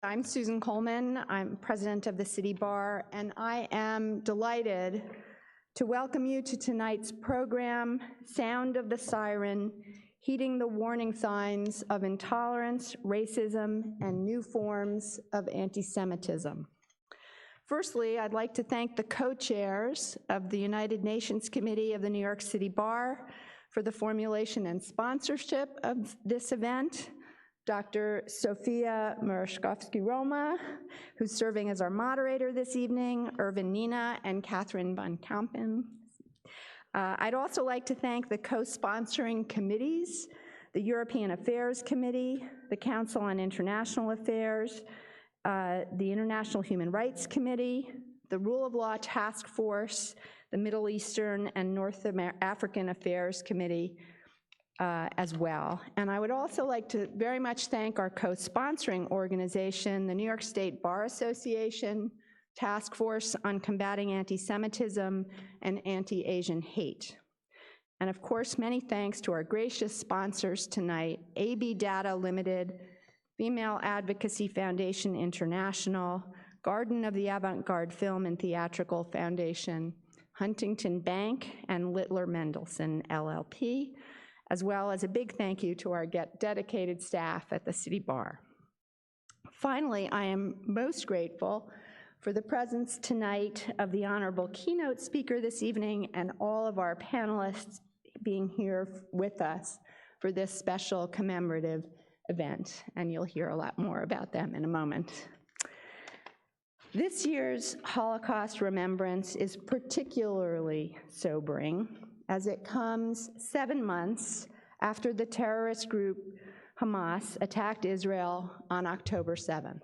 I'm Susan Coleman. I'm president of the City Bar, and I am delighted to welcome you to tonight's program, Sound of the Siren, Heeding the Warning Signs of Intolerance, Racism, and New Forms of Antisemitism. Firstly, I'd like to thank the co-chairs of the United Nations Committee of the New York City Bar for the formulation and sponsorship of this event, Dr. Sofia Marashkovsky-Roma, who's serving as our moderator this evening, Irvin Nina, and Catherine Van Kampen. I'd also like to thank the co-sponsoring committees, the European Affairs Committee, the Council on International Affairs, the International Human Rights Committee, the Rule of Law Task Force, the Middle Eastern and North African Affairs Committee as well. And I would also like to very much thank our co-sponsoring organization, the New York State Bar Association, Task Force on Combating Anti-Semitism and Anti-Asian Hate. And of course, many thanks to our gracious sponsors tonight, AB Data Limited, Female Advocacy Foundation International, Garden of the Avant-Garde Film and Theatrical Foundation, Huntington Bank, and Littler Mendelsohn LLP, as well as a big thank you to our dedicated staff at the City Bar. Finally, I am most grateful for the presence tonight of the honorable keynote speaker this evening and all of our panelists being here with us for this special commemorative event, and you'll hear a lot more about them in a moment. This year's Holocaust remembrance is particularly sobering as it comes 7 months after the terrorist group Hamas attacked Israel on October 7th,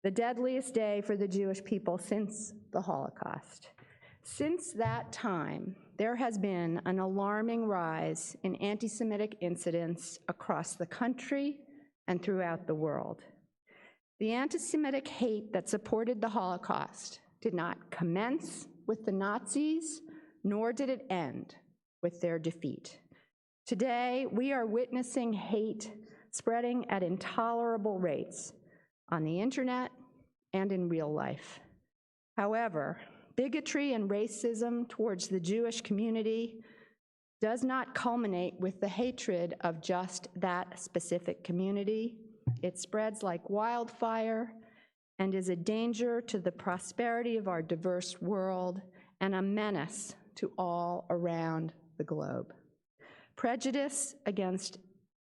the deadliest day for the Jewish people since the Holocaust. Since that time, there has been an alarming rise in anti-Semitic incidents across the country and throughout the world. The anti-Semitic hate that supported the Holocaust did not commence with the Nazis, nor did it end with their defeat. Today, we are witnessing hate spreading at intolerable rates on the internet and in real life. However, bigotry and racism towards the Jewish community does not culminate with the hatred of just that specific community. It spreads like wildfire and is a danger to the prosperity of our diverse world and a menace to all around the globe. Prejudice against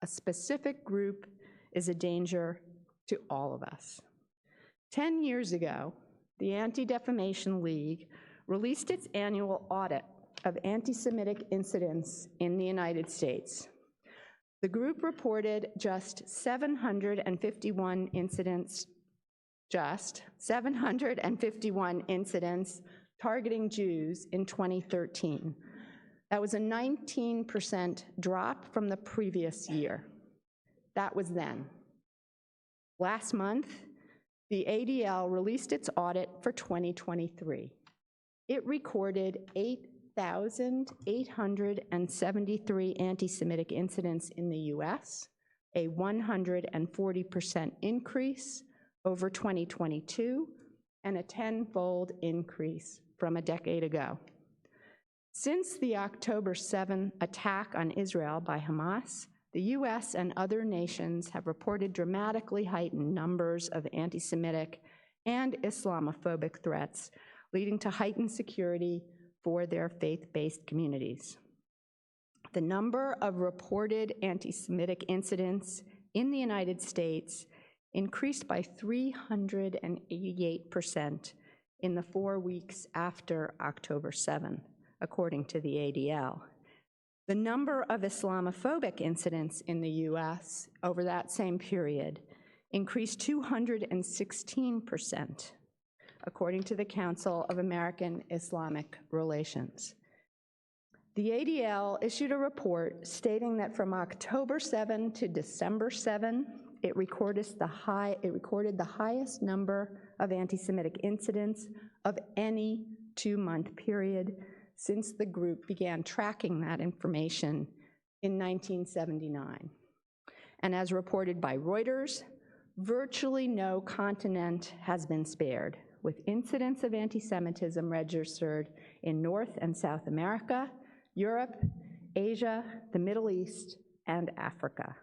a specific group is a danger to all of us. 10 years ago, the Anti-Defamation League released its annual audit of anti-Semitic incidents in the United States. The group reported just 751 incidents targeting Jews in 2013. That was a 19% drop from the previous year. That was then. Last month, the ADL released its audit for 2023. It recorded 8,873 anti-Semitic incidents in the US, a 140% increase over 2022, and a 10-fold increase from a decade ago. Since the October 7 attack on Israel by Hamas, the US and other nations have reported dramatically heightened numbers of anti-Semitic and Islamophobic threats, leading to heightened security for their faith-based communities. The number of reported anti-Semitic incidents in the United States increased by 388% in the 4 weeks after October 7th, according to the ADL. The number of Islamophobic incidents in the US over that same period increased 216%, according to the Council of American Islamic Relations. The ADL issued a report stating that from October 7 to December 7, it recorded the highest number of anti-Semitic incidents of any 2-month period since the group began tracking that information in 1979. And as reported by Reuters, Virtually no continent has been spared, with incidents of anti-Semitism registered in North and South America, Europe, Asia, the Middle East, and Africa.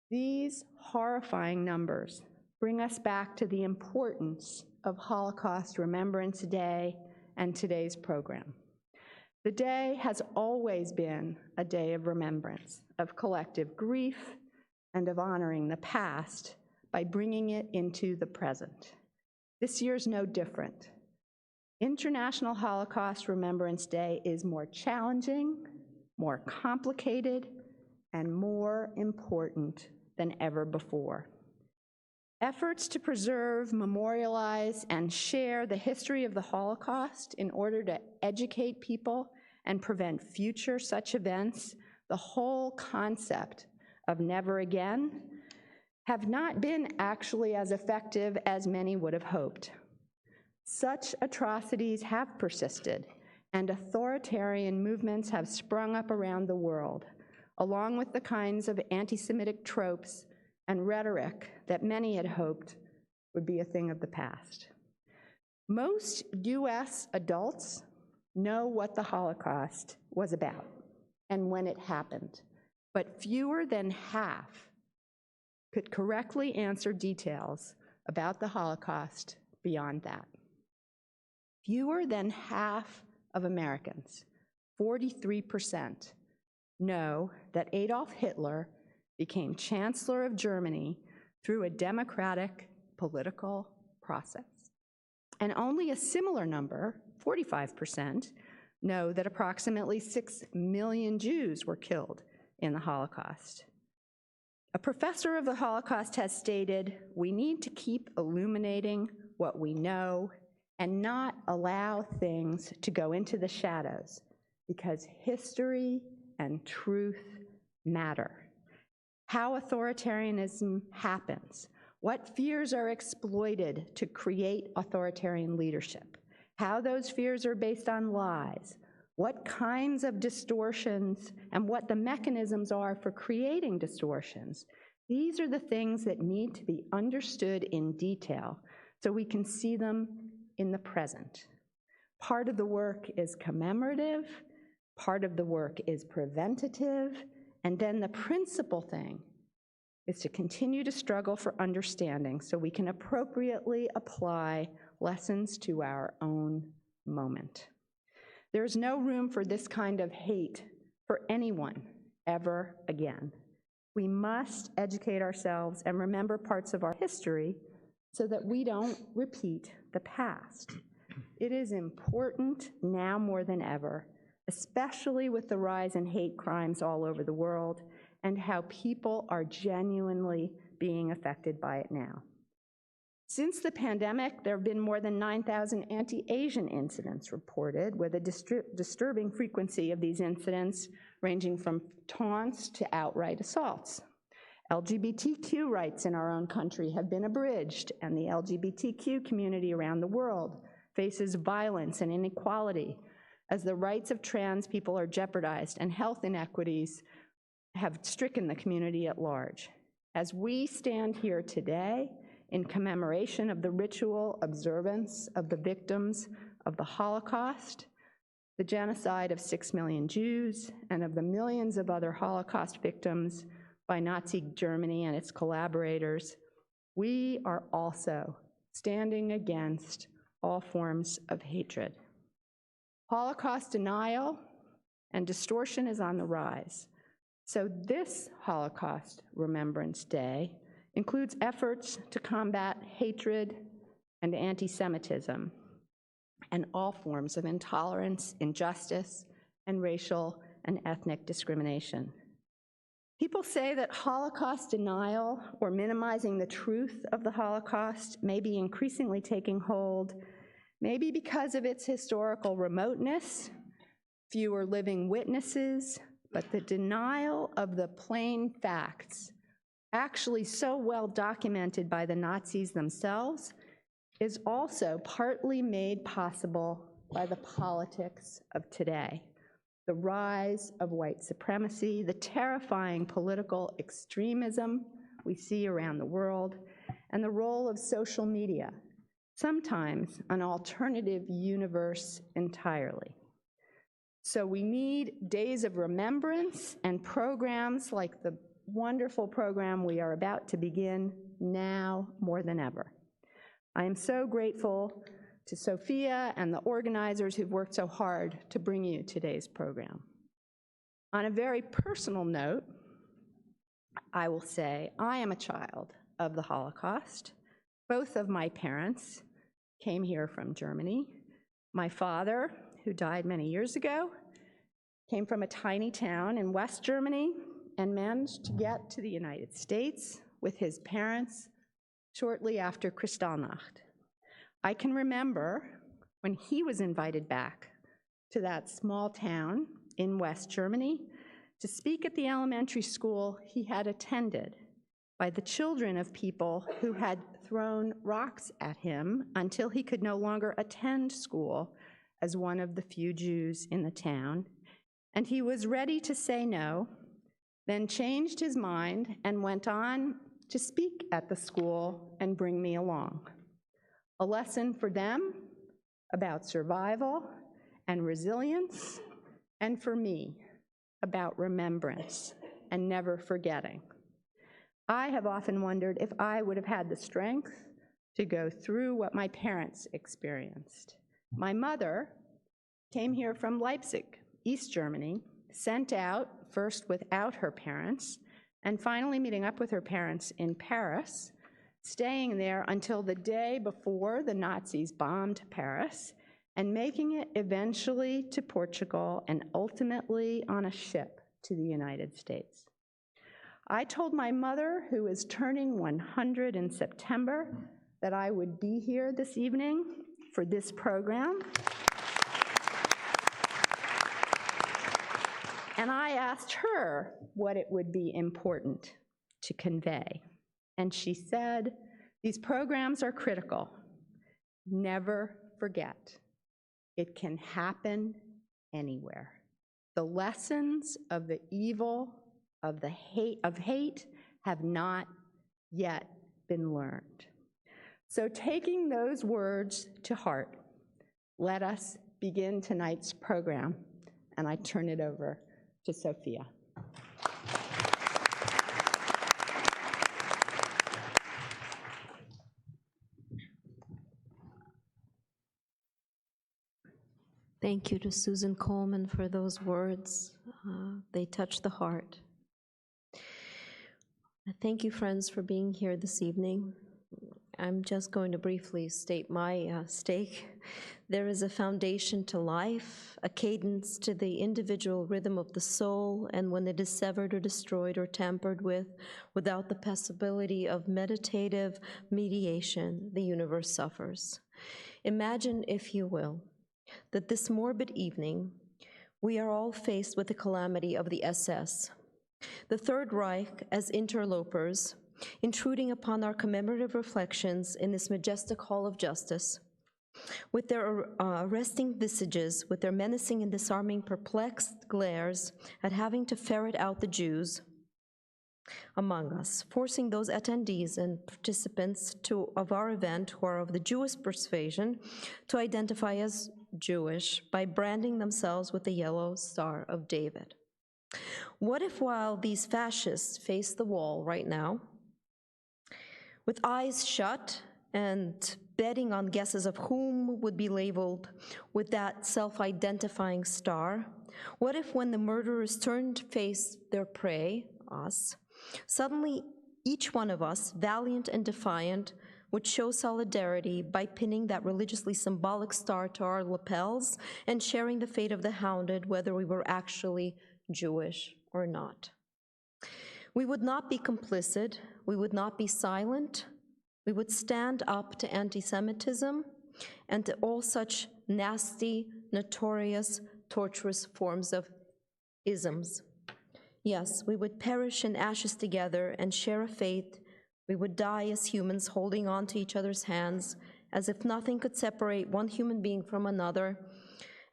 These horrifying numbers bring us back to the importance of Holocaust Remembrance Day and today's program. The day has always been a day of remembrance, of collective grief, and of honoring the past by bringing it into the present. This year's no different. International Holocaust Remembrance Day is more challenging, more complicated, and more important than ever before. Efforts to preserve, memorialize, and share the history of the Holocaust in order to educate people and prevent future such events, the whole concept of never again, have not been actually as effective as many would have hoped. Such atrocities have persisted, and authoritarian movements have sprung up around the world, along with the kinds of anti-Semitic tropes and rhetoric that many had hoped would be a thing of the past. Most US adults know what the Holocaust was about and when it happened, but fewer than half could correctly answer details about the Holocaust beyond that. Fewer than half of Americans, 43%, know that Adolf Hitler became Chancellor of Germany through a democratic political process. And only a similar number, 45%, know that approximately 6 million Jews were killed in the Holocaust. A professor of the Holocaust has stated, "We need to keep illuminating what we know and not allow things to go into the shadows, because history and truth matter." How authoritarianism happens, what fears are exploited to create authoritarian leadership, how those fears are based on lies, what kinds of distortions and what the mechanisms are for creating distortions. These are the things that need to be understood in detail so we can see them in the present. Part of the work is commemorative, part of the work is preventative, and then the principal thing is to continue to struggle for understanding so we can appropriately apply lessons to our own moment. There's no room for this kind of hate for anyone ever again. We must educate ourselves and remember parts of our history so that we don't repeat the past. It is important now more than ever, especially with the rise in hate crimes all over the world and how people are genuinely being affected by it now. Since the pandemic, there have been more than 9,000 anti-Asian incidents reported, with a disturbing frequency of these incidents ranging from taunts to outright assaults. LGBTQ rights in our own country have been abridged, and the LGBTQ community around the world faces violence and inequality as the rights of trans people are jeopardized and health inequities have stricken the community at large. As we stand here today, in commemoration of the ritual observance of the victims of the Holocaust, the genocide of 6 million Jews, and of the millions of other Holocaust victims by Nazi Germany and its collaborators, we are also standing against all forms of hatred. Holocaust denial and distortion is on the rise. So this Holocaust Remembrance Day includes efforts to combat hatred and anti-Semitism and all forms of intolerance, injustice, and racial and ethnic discrimination. People say that Holocaust denial or minimizing the truth of the Holocaust may be increasingly taking hold, maybe because of its historical remoteness, fewer living witnesses, but the denial of the plain facts, actually so well documented by the Nazis themselves, is also partly made possible by the politics of today. The rise of white supremacy, the terrifying political extremism we see around the world, and the role of social media, sometimes an alternative universe entirely. So we need days of remembrance and programs like the wonderful program we are about to begin now more than ever. I am so grateful to Sophia and the organizers who've worked so hard to bring you today's program. On a very personal note, I will say I am a child of the Holocaust. Both of my parents came here from Germany. My father, who died many years ago, came from a tiny town in West Germany and managed to get to the United States with his parents shortly after Kristallnacht. I can remember when he was invited back to that small town in West Germany to speak at the elementary school he had attended by the children of people who had thrown rocks at him until he could no longer attend school as one of the few Jews in the town. And he was ready to say no, then changed his mind and went on to speak at the school and bring me along. A lesson for them about survival and resilience, and for me, about remembrance and never forgetting. I have often wondered if I would have had the strength to go through what my parents experienced. My mother came here from Leipzig, East Germany, sent out first without her parents, and finally meeting up with her parents in Paris, staying there until the day before the Nazis bombed Paris, and making it eventually to Portugal and ultimately on a ship to the United States. I told my mother, who is turning 100 in September, that I would be here this evening for this program. And I asked her what it would be important to convey. And she said, these programs are critical. Never forget. It can happen anywhere. The lessons of the evil, of hate have not yet been learned. So taking those words to heart, let us begin tonight's program, and I turn it over to Sophia. Thank you to Susan Coleman for those words. They touch the heart. Thank you, friends, for being here this evening. I'm just going to briefly state my stake. There is a foundation to life, a cadence to the individual rhythm of the soul, and when it is severed or destroyed or tampered with, without the possibility of meditative mediation, the universe suffers. Imagine, if you will, that this morbid evening, we are all faced with the calamity of the SS. The Third Reich as interlopers, intruding upon our commemorative reflections in this majestic hall of justice, with their arresting visages, with their menacing and disarming perplexed glares at having to ferret out the Jews among us, forcing those attendees and participants of our event who are of the Jewish persuasion to identify as Jewish by branding themselves with the yellow Star of David. What if while these fascists face the wall right now, with eyes shut and betting on guesses of whom would be labeled with that self-identifying star, what if when the murderers turned to face their prey, us, suddenly each one of us, valiant and defiant, would show solidarity by pinning that religiously symbolic star to our lapels and sharing the fate of the hounded, whether we were actually Jewish or not. We would not be complicit, we would not be silent, we would stand up to anti-Semitism and to all such nasty, notorious, torturous forms of isms. Yes, we would perish in ashes together and share a fate. We would die as humans, holding on to each other's hands, as if nothing could separate one human being from another,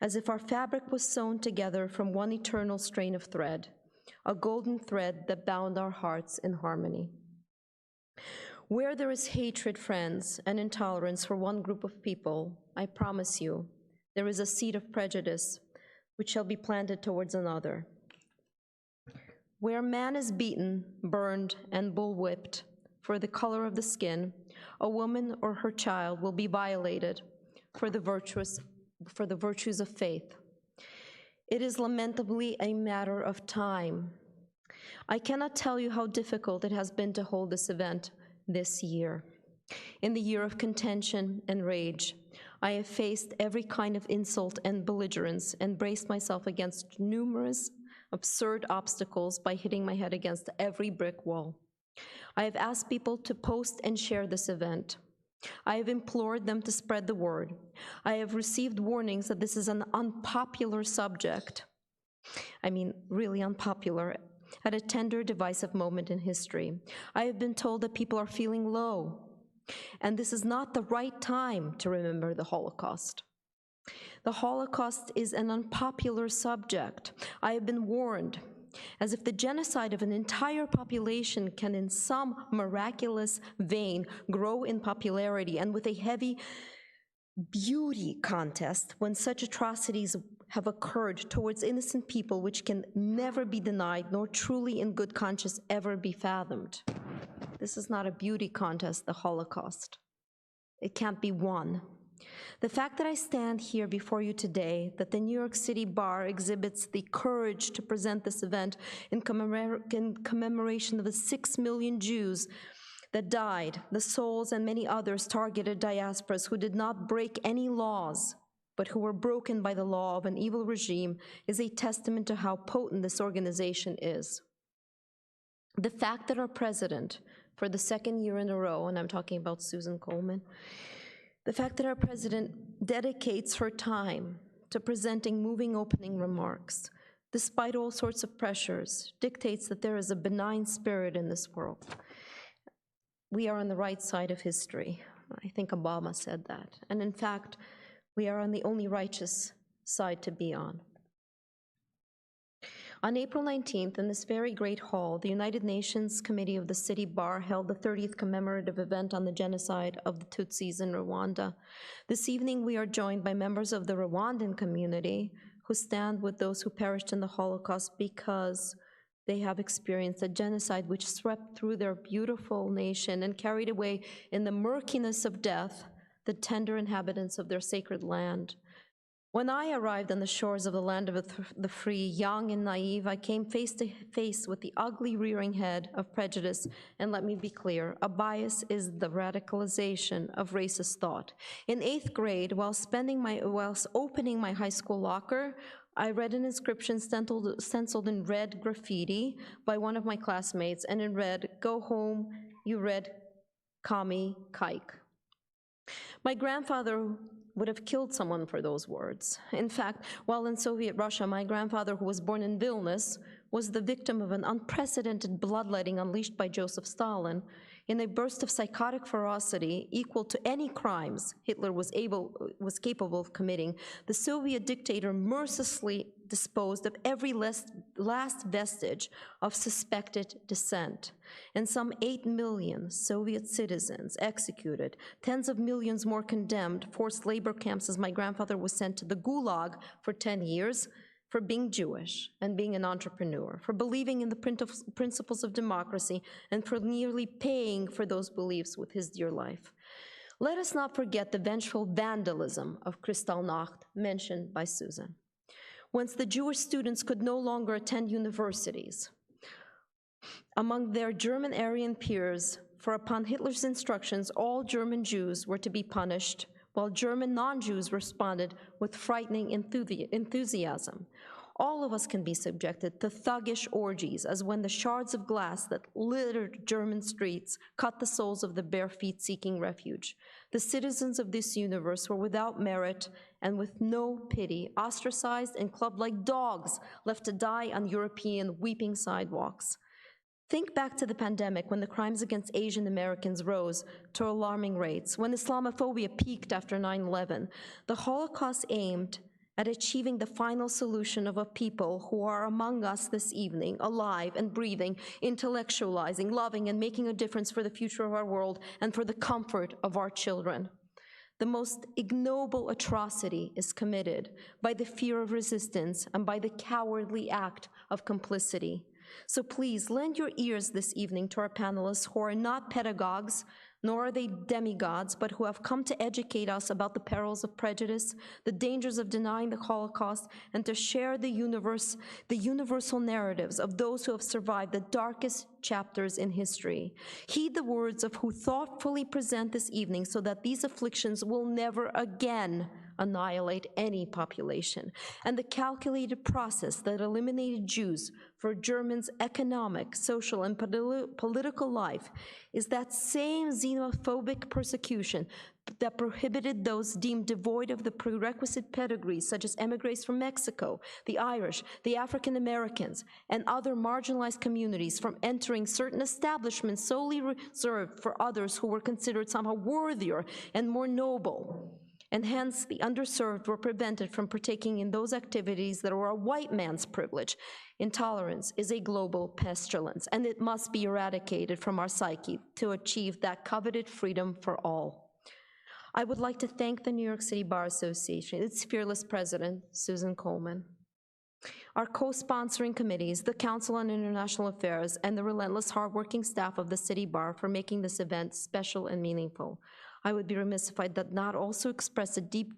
as if our fabric was sewn together from one eternal strain of thread, a golden thread that bound our hearts in harmony. Where there is hatred, friends, and intolerance for one group of people, I promise you, there is a seed of prejudice which shall be planted towards another. Where man is beaten, burned, and bullwhipped for the color of the skin, a woman or her child will be violated for the virtues of faith. It is lamentably a matter of time. I cannot tell you how difficult it has been to hold this event this year. In the year of contention and rage, I have faced every kind of insult and belligerence and braced myself against numerous absurd obstacles by hitting my head against every brick wall. I have asked people to post and share this event. I have implored them to spread the word. I have received warnings that this is an unpopular subject. I mean, really unpopular, at a tender, divisive moment in history. I have been told that people are feeling low, and this is not the right time to remember the Holocaust. The Holocaust is an unpopular subject. I have been warned, as if the genocide of an entire population can in some miraculous vein grow in popularity and with a heavy beauty contest when such atrocities have occurred towards innocent people which can never be denied nor truly in good conscience ever be fathomed. This is not a beauty contest, the Holocaust. It can't be won. The fact that I stand here before you today, that the New York City Bar exhibits the courage to present this event in commemoration of the 6 million Jews that died, the souls and many others targeted diasporas who did not break any laws, but who were broken by the law of an evil regime, is a testament to how potent this organization is. The fact that our president, for the second year in a row, and I'm talking about Susan Coleman, the fact that our president dedicates her time to presenting moving opening remarks, despite all sorts of pressures, dictates that there is a benign spirit in this world. We are on the right side of history. I think Obama said that. And in fact, we are on the only righteous side to be on. On April 19th, in this very great hall, the United Nations Committee of the City Bar held the 30th commemorative event on the genocide of the Tutsis in Rwanda. This evening, we are joined by members of the Rwandan community who stand with those who perished in the Holocaust because they have experienced a genocide which swept through their beautiful nation and carried away in the murkiness of death the tender inhabitants of their sacred land. When I arrived on the shores of the land of the free, young and naive, I came face to face with the ugly rearing head of prejudice, and let me be clear, a bias is the radicalization of racist thought. In 8th grade, whilst opening my high school locker, I read an inscription stenciled in red graffiti by one of my classmates, and it read, "Go home, you red commie kike." My grandfather would have killed someone for those words. In fact, while in Soviet Russia, my grandfather, who was born in Vilnius, was the victim of an unprecedented bloodletting unleashed by Joseph Stalin. In a burst of psychotic ferocity equal to any crimes Hitler was capable of committing, the Soviet dictator mercilessly disposed of every last vestige of suspected dissent. And some 8 million Soviet citizens executed, tens of millions more condemned, forced labor camps as my grandfather was sent to the Gulag for 10 years, for being Jewish and being an entrepreneur, for believing in the principles of democracy, and for nearly paying for those beliefs with his dear life. Let us not forget the vengeful vandalism of Kristallnacht mentioned by Susan. Once the Jewish students could no longer attend universities, among their German Aryan peers, for upon Hitler's instructions, all German Jews were to be punished, while German non-Jews responded with frightening enthusiasm. All of us can be subjected to thuggish orgies, as when the shards of glass that littered German streets cut the soles of the bare feet seeking refuge. The citizens of this universe were without merit and with no pity, ostracized and clubbed like dogs, left to die on European weeping sidewalks. Think back to the pandemic, when the crimes against Asian Americans rose to alarming rates, when Islamophobia peaked after 9/11. The Holocaust aimed at achieving the final solution of a people who are among us this evening, alive and breathing, intellectualizing, loving, and making a difference for the future of our world and for the comfort of our children. The most ignoble atrocity is committed by the fear of resistance and by the cowardly act of complicity. So please lend your ears this evening to our panelists who are not pedagogues, nor are they demigods, but who have come to educate us about the perils of prejudice, the dangers of denying the Holocaust, and to share the universal narratives of those who have survived the darkest chapters in history. Heed the words of who thoughtfully present this evening so that these afflictions will never again annihilate any population. And the calculated process that eliminated Jews for Germans' economic, social, and political life is that same xenophobic persecution that prohibited those deemed devoid of the prerequisite pedigrees, such as emigres from Mexico, the Irish, the African Americans, and other marginalized communities from entering certain establishments solely reserved for others who were considered somehow worthier and more noble. And hence, the underserved were prevented from partaking in those activities that were a white man's privilege. Intolerance is a global pestilence, and it must be eradicated from our psyche to achieve that coveted freedom for all. I would like to thank the New York City Bar Association, its fearless president, Susan Coleman, our co-sponsoring committees, the Council on International Affairs, and the relentless hardworking staff of the City Bar for making this event special and meaningful. I would be remiss if I did not also express a deep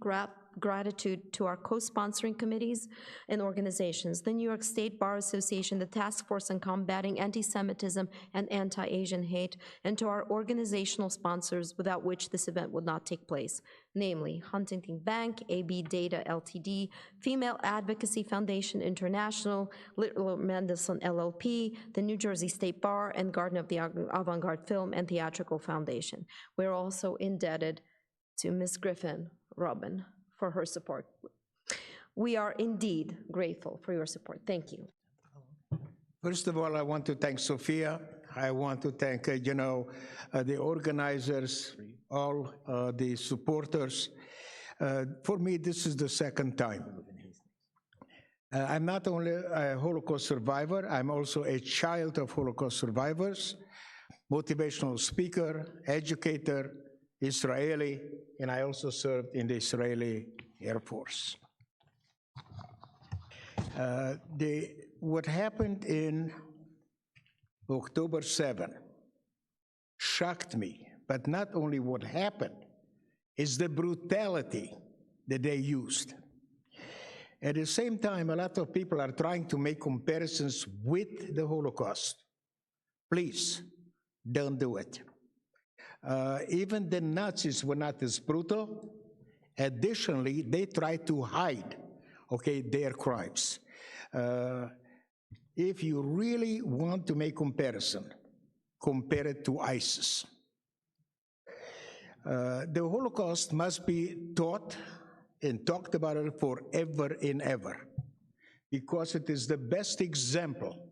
gratitude to our co-sponsoring committees and organizations, the New York State Bar Association, the Task Force on Combating Antisemitism and Anti-Asian Hate, and to our organizational sponsors without which this event would not take place, namely Huntington Bank, AB Data Ltd, Female Advocacy Foundation International, Littler Mendelsohn LLP, the New Jersey State Bar, and Garden of the Avant-Garde Film and Theatrical Foundation. We're also indebted to Ms. Griffin Robin for her support. We are indeed grateful for your support. Thank you. First of all, I want to thank Sophia. I want to thank, the organizers, all the supporters. For me, this is the second time. I'm not only a Holocaust survivor, I'm also a child of Holocaust survivors, motivational speaker, educator, Israeli, and I also served in the Israeli Air Force. What happened in October 7 shocked me, but not only what happened, is the brutality that they used. At the same time, a lot of people are trying to make comparisons with the Holocaust. Please, don't do it. Even the Nazis were not as brutal. Additionally, they tried to hide, their crimes. If you really want to make comparison, compare it to ISIS. The Holocaust must be taught and talked about it forever and ever, because it is the best example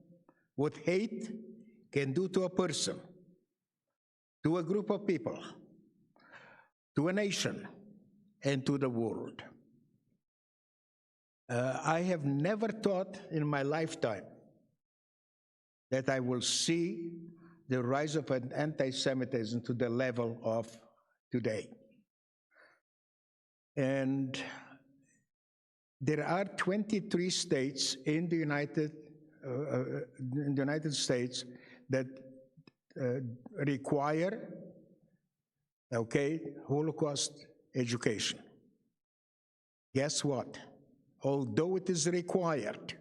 what hate can do to a person, to a group of people, to a nation, and to the world. I have never thought in my lifetime that I will see the rise of an anti-Semitism to the level of today. And there are 23 states in the United States that require, Holocaust education. Guess what? Although it is required,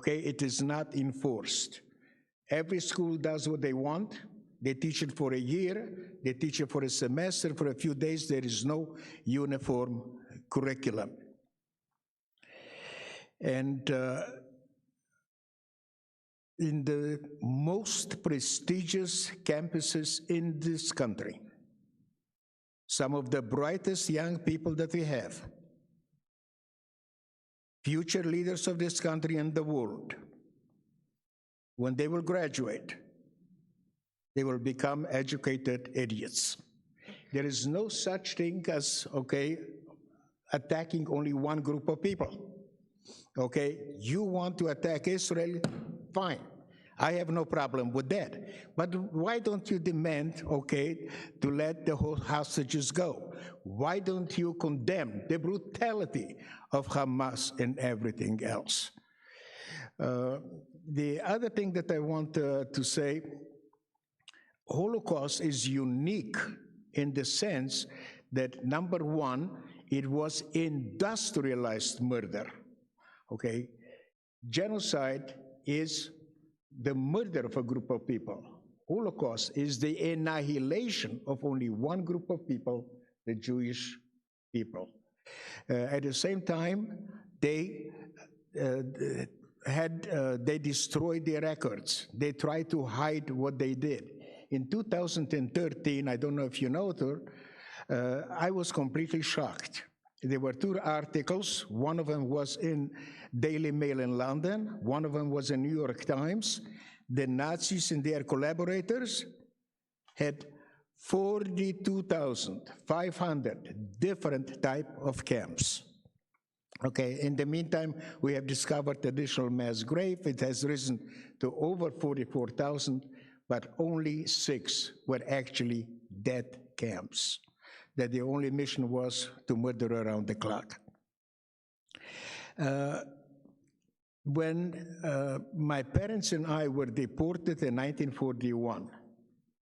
it is not enforced. Every school does what they want. They teach it for a year, they teach it for a semester, for a few days. There is no uniform curriculum. And in the most prestigious campuses in this country, some of the brightest young people that we have, future leaders of this country and the world, when they will graduate, they will become educated idiots. There is no such thing as, attacking only one group of people. Okay, you want to attack Israel, fine. I have no problem with that. But why don't you demand, okay, to let the hostages go? Why don't you condemn the brutality of Hamas and everything else? The other thing that I want to say, Holocaust is unique in the sense that, number one, it was industrialized murder, okay? Genocide is the murder of a group of people. Holocaust is the annihilation of only one group of people, the Jewish people. At the same time, they destroyed their records. They tried to hide what they did. In 2013, I don't know if you know it, I was completely shocked. There were two articles. One of them was in Daily Mail in London. One of them was in New York Times. The Nazis and their collaborators had 42,500 different type of camps. Okay, in the meantime, we have discovered additional mass grave. It has risen to over 44,000, but only 6 were actually dead camps. That the only mission was to murder around the clock. When my parents and I were deported in 1941,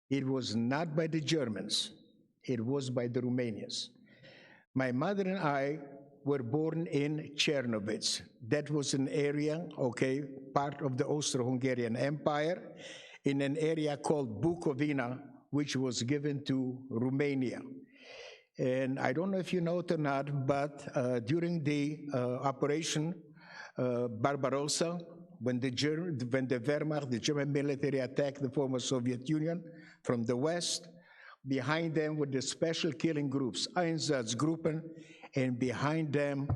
it was not by the Germans, it was by the Romanians. My mother and I were born in Chernovitz. That was an area, okay, part of the Austro-Hungarian Empire, in an area called Bukovina, which was given to Romania. And I don't know if you know it or not, but during the Operation Barbarossa, when the Wehrmacht, the German military, attacked the former Soviet Union from the west, behind them were the special killing groups, Einsatzgruppen, and behind them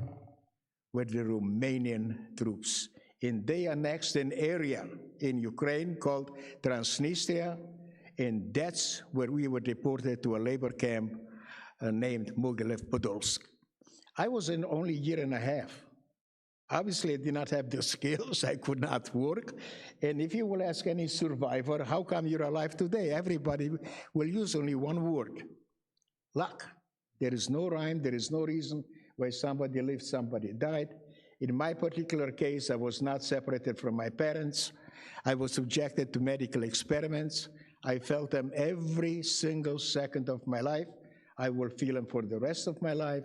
were the Romanian troops. And they annexed an area in Ukraine called Transnistria, and that's where we were deported to a labor camp named Mogilev-Podolsk. I was in only a year and a half. Obviously, I did not have the skills, I could not work. And if you will ask any survivor, how come you're alive today? Everybody will use only one word: luck. There is no rhyme, there is no reason why somebody lived, somebody died. In my particular case, I was not separated from my parents. I was subjected to medical experiments. I felt them every single second of my life. I will feel them for the rest of my life.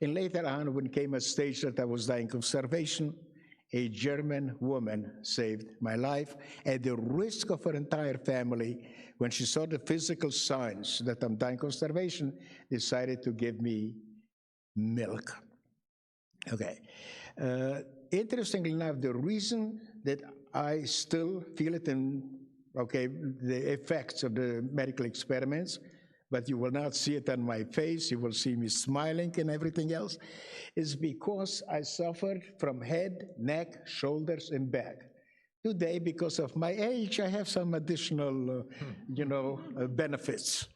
And later on, when came a stage that I was dying of starvation, a German woman saved my life at the risk of her entire family. When she saw the physical signs that I'm dying of starvation, decided to give me milk. Okay. Interestingly enough, the reason that I still feel it in, okay, the effects of the medical experiments, but you will not see it on my face, you will see me smiling and everything else, is because I suffered from head, neck, shoulders, and back. Today, because of my age, I have some additional, benefits.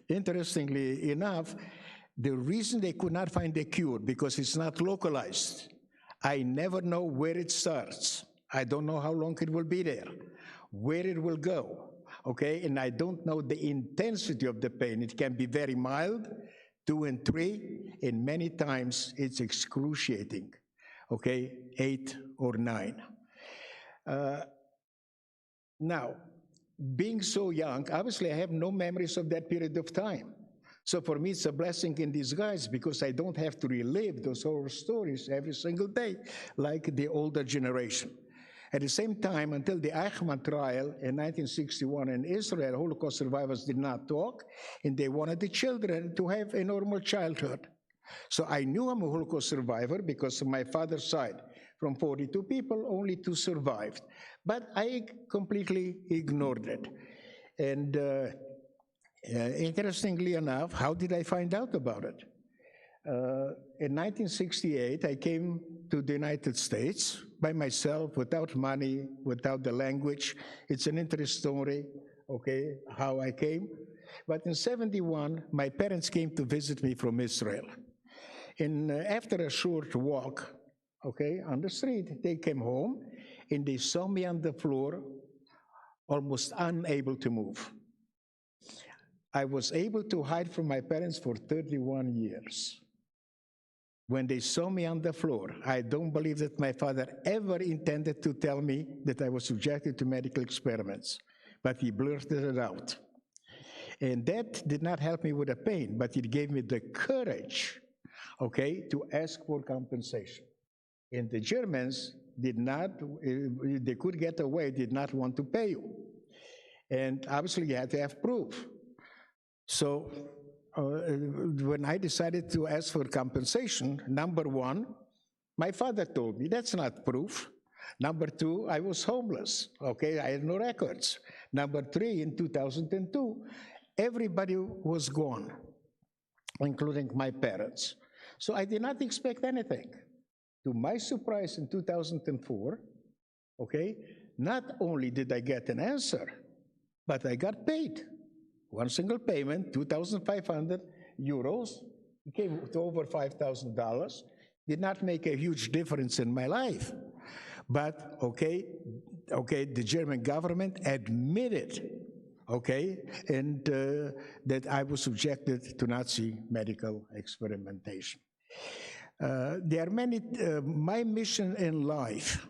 Interestingly enough, the reason they could not find a cure, because it's not localized. I never know where it starts. I don't know how long it will be there, where it will go. Okay, and I don't know the intensity of the pain. It can be very mild, 2 and 3, and many times it's excruciating, okay, 8 or 9. Now, being so young, obviously I have no memories of that period of time. So for me, it's a blessing in disguise because I don't have to relive those horror stories every single day like the older generation. At the same time, until the Eichmann trial in 1961 in Israel, Holocaust survivors did not talk, and they wanted the children to have a normal childhood. So I knew I'm a Holocaust survivor because of my father's side. From 42 people, only 2 survived. But I completely ignored it. And interestingly enough, how did I find out about it? In 1968, I came to the United States by myself, without money, without the language. It's an interesting story, okay, how I came. But in 71, my parents came to visit me from Israel. And after a short walk, okay, on the street, they came home and they saw me on the floor, almost unable to move. I was able to hide from my parents for 31 years. When they saw me on the floor, I don't believe that my father ever intended to tell me that I was subjected to medical experiments, but he blurted it out. And that did not help me with the pain, but it gave me the courage, okay, to ask for compensation. And the Germans did not, they could get away, did not want to pay you. And obviously you had to have proof. So when I decided to ask for compensation, number one, my father told me, that's not proof. Number two, I was homeless, okay, I had no records. Number three, in 2002, everybody was gone, including my parents. So I did not expect anything. To my surprise, in 2004, okay, not only did I get an answer, but I got paid. One single payment, 2,500 euros, it came to over $5,000, did not make a huge difference in my life. But, okay, the German government admitted, okay, and that I was subjected to Nazi medical experimentation. There are many, my mission in life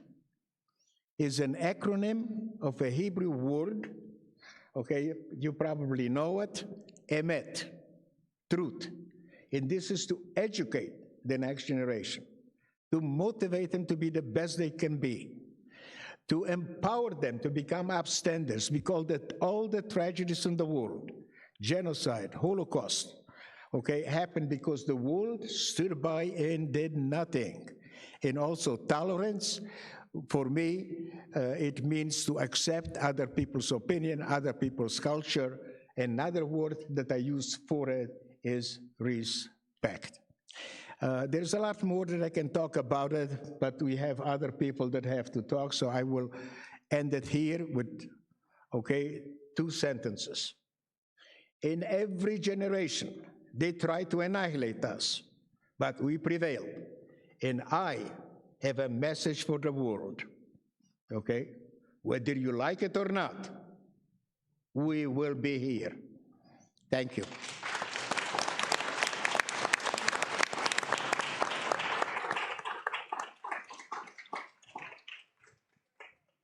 is an acronym of a Hebrew word. Okay, you probably know it, emet, truth. And this is to educate the next generation, to motivate them to be the best they can be, to empower them to become upstanders, because that all the tragedies in the world, genocide, Holocaust, okay, happened because the world stood by and did nothing. And also tolerance. For me, it means to accept other people's opinion, other people's culture. Another word that I use for it is respect. There's a lot more that I can talk about it, but we have other people that have to talk, so I will end it here with, okay, 2 sentences. In every generation, they try to annihilate us, but we prevailed. And I have a message for the world, okay? Whether you like it or not, we will be here. Thank you.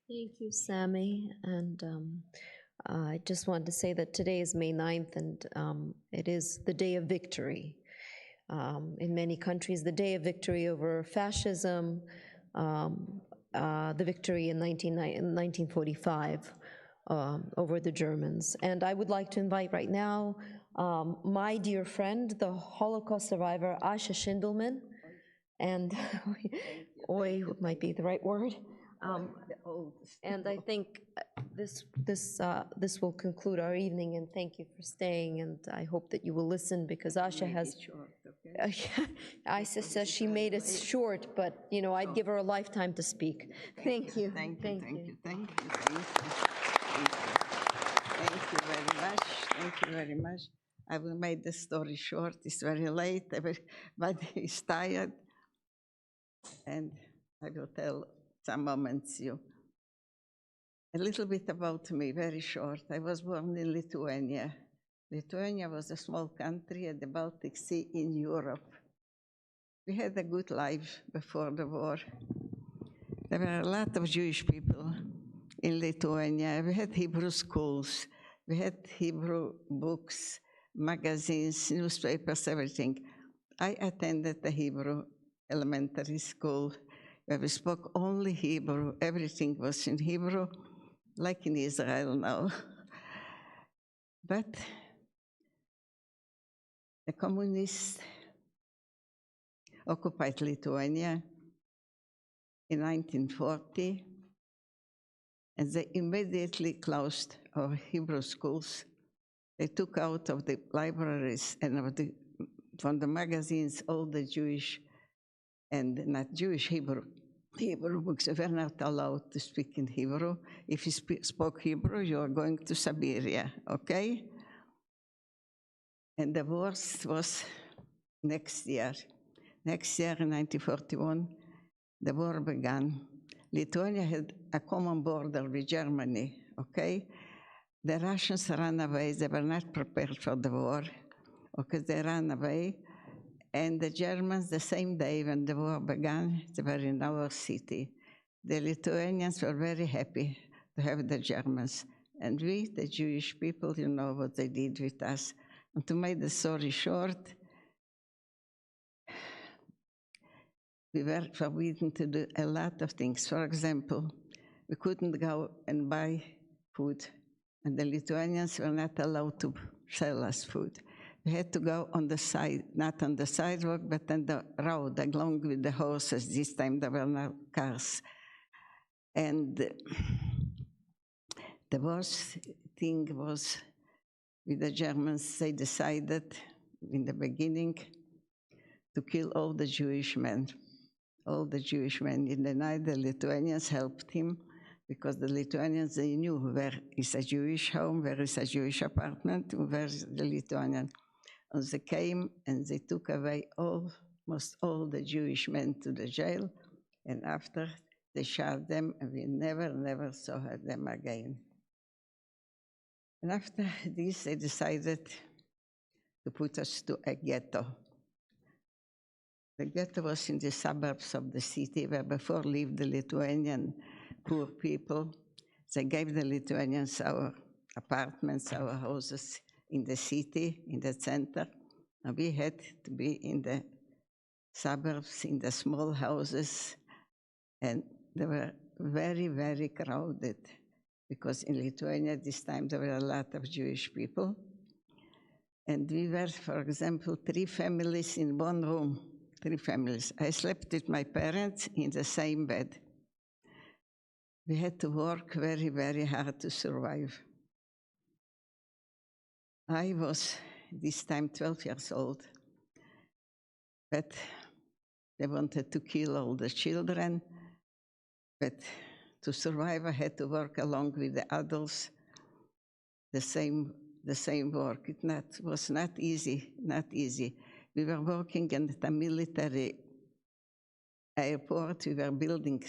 Thank you, Sammy. And I just wanted to say that today is May 9th, and it is the day of victory. In many countries, the day of victory over fascism, the victory in 1945 over the Germans. And I would like to invite right now my dear friend, the Holocaust survivor, Asha Schindelman, and Oi might be the right word. And I think this will conclude our evening, and thank you for staying, and I hope that you will listen, because Asha has... Isa says she made it short, but, you know, I'd give her a lifetime to speak. Thank you. Thank you very much. Thank you very much. I will make the story short. It's very late. Everybody is tired. And I will tell some moments you. A little bit about me, very short. I was born in Lithuania. Lithuania was a small country at the Baltic Sea in Europe. We had a good life before the war. There were a lot of Jewish people in Lithuania. We had Hebrew schools. We had Hebrew books, magazines, newspapers, everything. I attended the Hebrew elementary school where we spoke only Hebrew. Everything was in Hebrew, like in Israel now. But the communists occupied Lithuania in 1940, and they immediately closed our Hebrew schools. They took out of the libraries and from the magazines all the Jewish and not Jewish Hebrew books. They were not allowed to speak in Hebrew. If you spoke Hebrew, you are going to Siberia, okay? And the worst was next year. Next year, in 1941, the war began. Lithuania had a common border with Germany, okay? The Russians ran away. They were not prepared for the war, okay? They ran away. And the Germans, the same day when the war began, they were in our city. The Lithuanians were very happy to have the Germans. And we, the Jewish people, you know what they did with us. And to make the story short, we were forbidden to do a lot of things. For example, we couldn't go and buy food, and the Lithuanians were not allowed to sell us food. We had to go on the side, not on the sidewalk, but on the road, along with the horses. This time there were no cars. And the worst thing was with the Germans, they decided in the beginning to kill all the Jewish men. All the Jewish men. In the night, the Lithuanians helped him because the Lithuanians, they knew where is a Jewish home, where is a Jewish apartment, where is the Lithuanian. And they came and they took away almost all the Jewish men to the jail, and after they shot them, and we never saw them again. And after this, they decided to put us to a ghetto. The ghetto was in the suburbs of the city where before lived the Lithuanian poor people. They gave the Lithuanians our apartments, our houses in the city, in the center. And we had to be in the suburbs, in the small houses. And they were very, very crowded because in Lithuania this time there were a lot of Jewish people. And we were, for example, 3 families in one room. 3 families. I slept with my parents in the same bed. We had to work very, very hard to survive. I was this time 12 years old, but they wanted to kill all the children, but to survive I had to work along with the adults, the same work. It was not easy, not easy. We were working at the military airport. We were building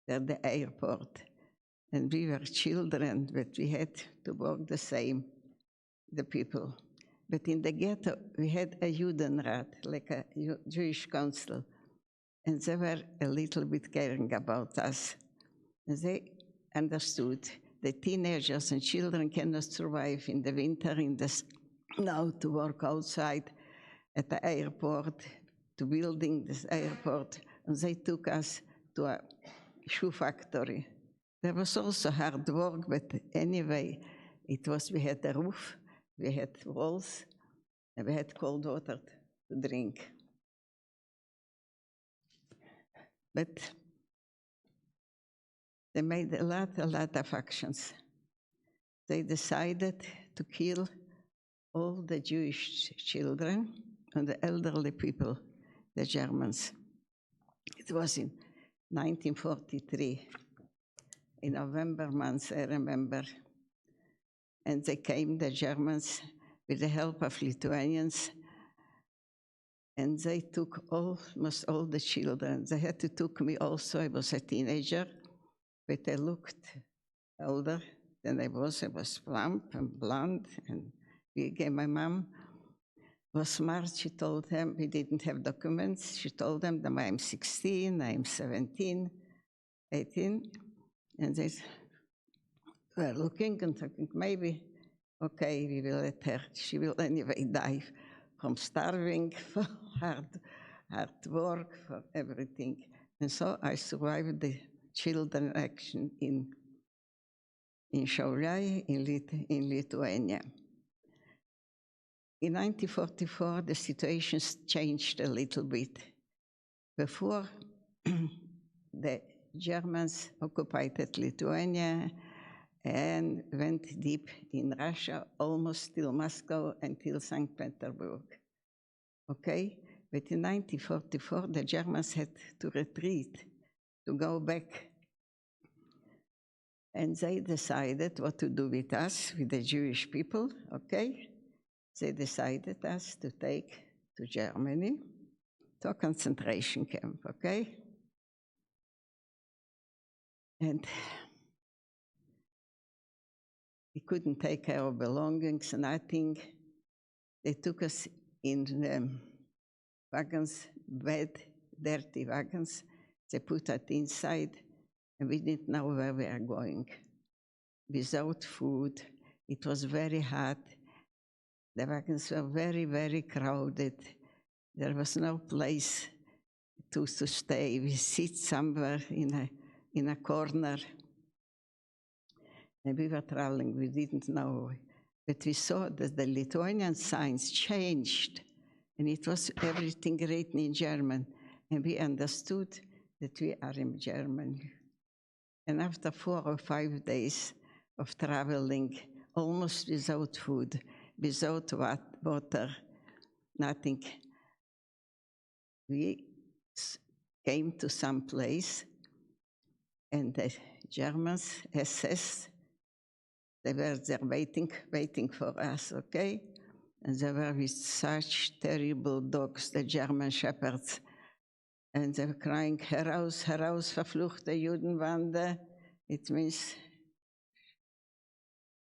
the airport. And we were children, but we had to work the same, the people. But in the ghetto, we had a Judenrat, like a Jewish council. And they were a little bit caring about us. And they understood that teenagers and children cannot survive in the winter, in the snow, to work outside at the airport, to building this airport, and they took us to a shoe factory. There was also hard work, but anyway, we had a roof, we had walls, and we had cold water to drink. But they made a lot of actions. They decided to kill all the Jewish children and the elderly people, the Germans. It was in 1943, in November month, I remember. And they came, the Germans, with the help of Lithuanians, and they took almost all the children. They had to take me also. I was a teenager, but I looked older than I was. I was plump and blonde, and my mom was smart. She told them, we didn't have documents. She told them that I'm 16, I'm 17, 18, and they were looking and thinking, maybe, okay, we will let her. She will anyway die from starving, for hard work, for everything. And so I survived the children action in Šiauliai, in Lithuania. In 1944, the situation changed a little bit. Before, the Germans occupied Lithuania and went deep in Russia, almost till Moscow until St. Petersburg. Okay? But in 1944, the Germans had to retreat, to go back. And they decided what to do with us, with the Jewish people, okay? They decided us to take to Germany, to a concentration camp, okay? And we couldn't take care of belongings, nothing. They took us in wagons, bad, dirty wagons. They put us inside, and we didn't know where we are going. Without food, it was very hot. The wagons were very, very crowded. There was no place to stay. We sit somewhere in a corner. And we were traveling, we didn't know. But we saw that the Lithuanian signs changed, and it was everything written in German. And we understood that we are in Germany. And after 4 or 5 days of traveling, almost without food, without water, nothing, we came to some place, and the Germans, SS, they were there waiting for us, okay? And they were with such terrible dogs, the German shepherds. And they were crying, heraus, heraus, verfluchte Judenbande. It means,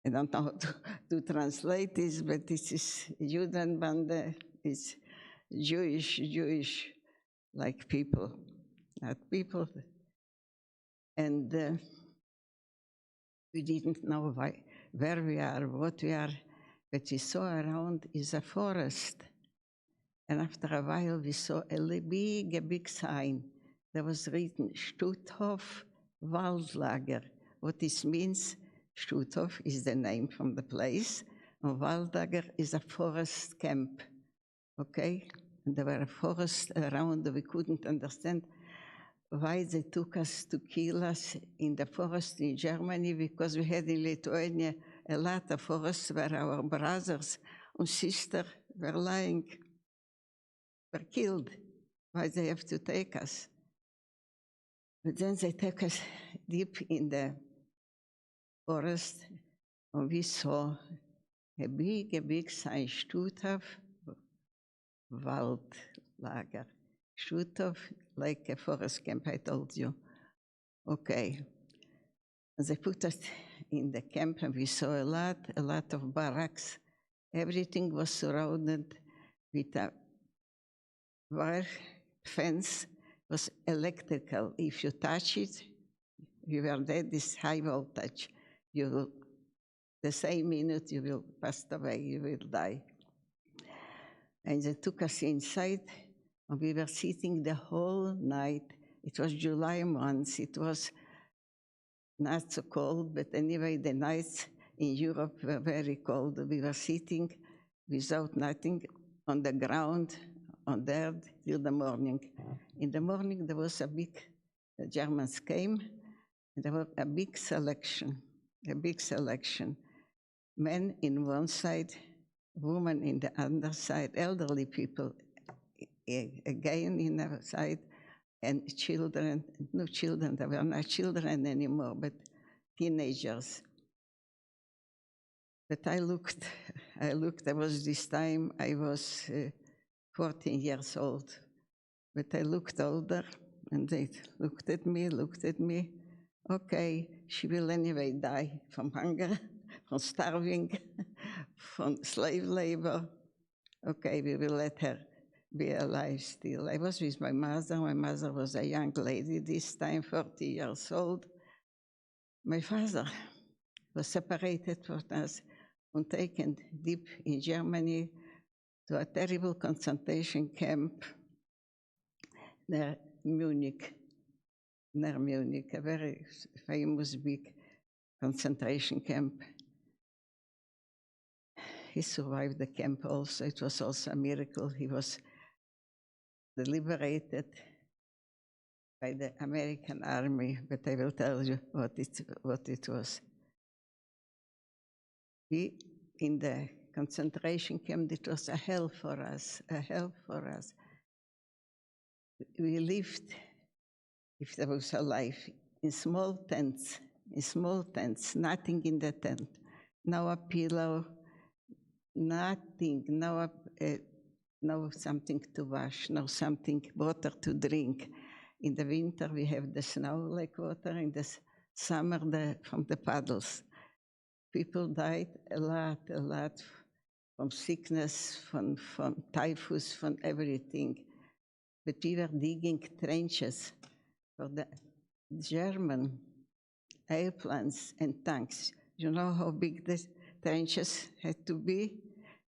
I don't know how to translate this, but this is Judenbande, it's Jewish, like people, not people. And we didn't know where we are, what we are, but we saw around is a forest. And after a while, we saw a big sign. There was written, Stutthof Waldlager. What this means, Stutthof is the name from the place, and Waldlager is a forest camp, okay? And there were a forest around, we couldn't understand why they took us to kill us in the forest in Germany, because we had in Lithuania a lot of forests where our brothers and sisters were lying, were killed. Why they have to take us? But then they took us deep in the forest, and we saw a big sign, Stutthof Waldlager. Stutthof, like a forest camp, I told you. Okay. And they put us in the camp, and we saw a lot of barracks. Everything was surrounded with a wire fence, was electrical. If you touch it, you were dead, this high voltage. You will, the same minute you will pass away, you will die. And they took us inside, and we were sitting the whole night. It was July month, it was not so cold, but anyway, the nights in Europe were very cold. We were sitting without nothing on the ground, on the earth, till the morning. In the morning, there was the Germans came, and there was a big selection. Men in one side, women in the other side, elderly people again in the side, and children, no children, they were not children anymore, but teenagers. But I looked, there was this time I was 14 years old, but I looked older, and they looked at me, okay, she will anyway die from hunger, from starving, from slave labor. Okay, we will let her be alive still. I was with my mother was a young lady this time, 40 years old. My father was separated from us and taken deep in Germany to a terrible concentration camp near Munich, a very famous big concentration camp. He survived the camp also. It was also a miracle. He was liberated by the American army, but I will tell you what it was. In the concentration camp, it was a hell for us. We lived, if there was a life, in small tents, nothing in the tent. No a pillow, nothing, no no something to wash, no something, water to drink. In the winter, we have the snow like water, in the summer, from the puddles. People died a lot from sickness, from typhus, from everything. But we were digging trenches for the German airplanes and tanks. You know how big the trenches had to be?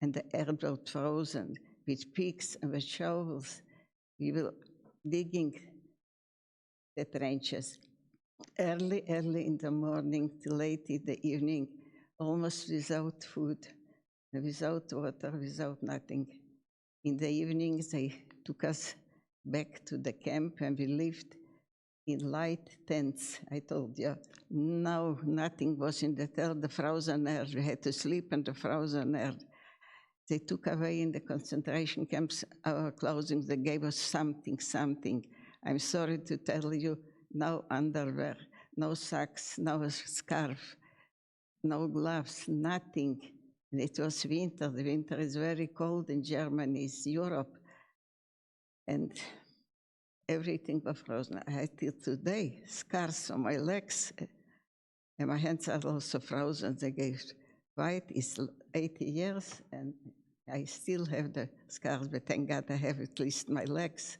And the air was frozen with picks and with shovels. We were digging the trenches early in the morning till late in the evening, almost without food, without water, without nothing. In the evening, they took us back to the camp and we lived in light tents. I told you, no, nothing was in the tent, the frozen air. We had to sleep in the frozen air. They took away in the concentration camps our clothing. They gave us something. I'm sorry to tell you, no underwear, no socks, no scarf, no gloves, nothing. And it was winter. The winter is very cold in Germany, it's Europe. And everything was frozen. I had till today scars on my legs, and my hands are also frozen. They gave white. It's 80 years, and I still have the scars, but thank God I have at least my legs.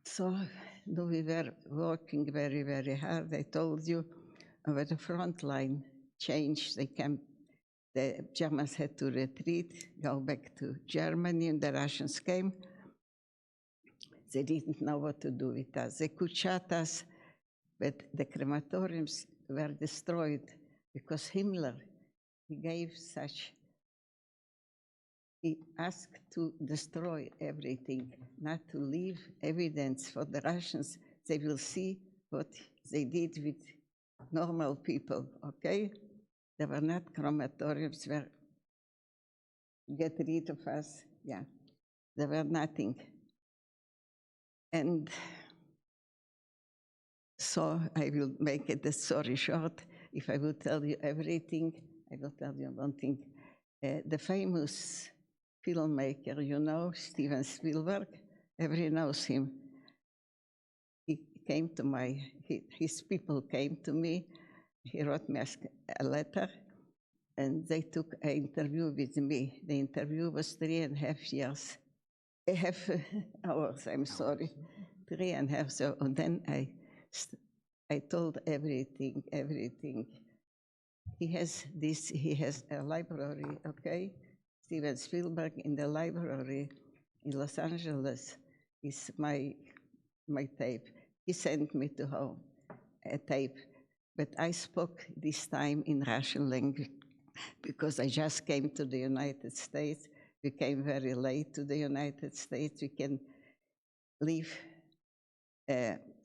So we were working very, very hard. I told you, when the front line changed, the Germans had to retreat, go back to Germany, and the Russians came. They didn't know what to do with us. They could shut us, but the crematoriums were destroyed because Himmler, he asked to destroy everything, not to leave evidence for the Russians. They will see what they did with normal people, okay? There were not crematoriums where get rid of us, yeah. There were nothing. And so I will make it the story short. If I will tell you everything, I will tell you one thing. The famous filmmaker, you know, Steven Spielberg, everyone knows him. He came to his people came to me. He wrote me a letter, and they took an interview with me. The interview was 3.5 hours, I'm sorry. 3.5, so, and then I told everything. He has a library, okay? Steven Spielberg in the library in Los Angeles is my tape. He sent me to home a tape, but I spoke this time in Russian language because I just came to the United States. We came very late to the United States. We can leave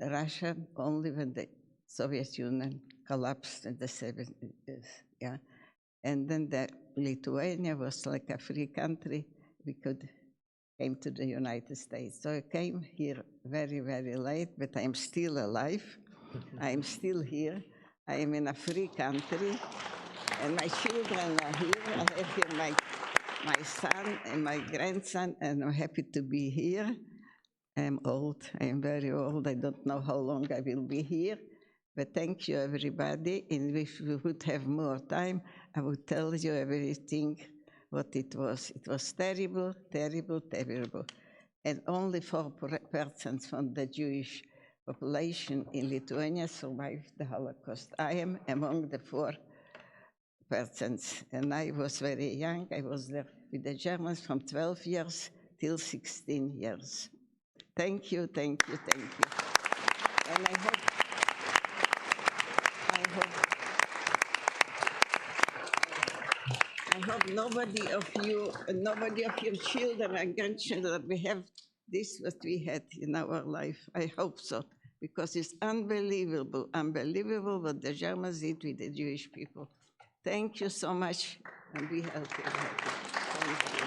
Russia only when the Soviet Union collapsed in the 70s, yeah. And then Lithuania was like a free country. We came to the United States. So I came here very, very late, but I'm still alive. I'm still here. I am in a free country, and my children are here. I have here my son and my grandson, and I'm happy to be here. I'm old, I'm very old. I don't know how long I will be here, but thank you, everybody. And if we would have more time, I would tell you everything, what it was. It was terrible, terrible, terrible. And only 4% from the Jewish population in Lithuania survived the Holocaust. I am among the 4%, and I was very young. I was there with the Germans from 12 years till 16 years. Thank you. And I hope nobody of your children and grandchildren will have this what we had in our life. I hope so, because it's unbelievable what the Germans did with the Jewish people. Thank you so much, and be healthy. Thank you.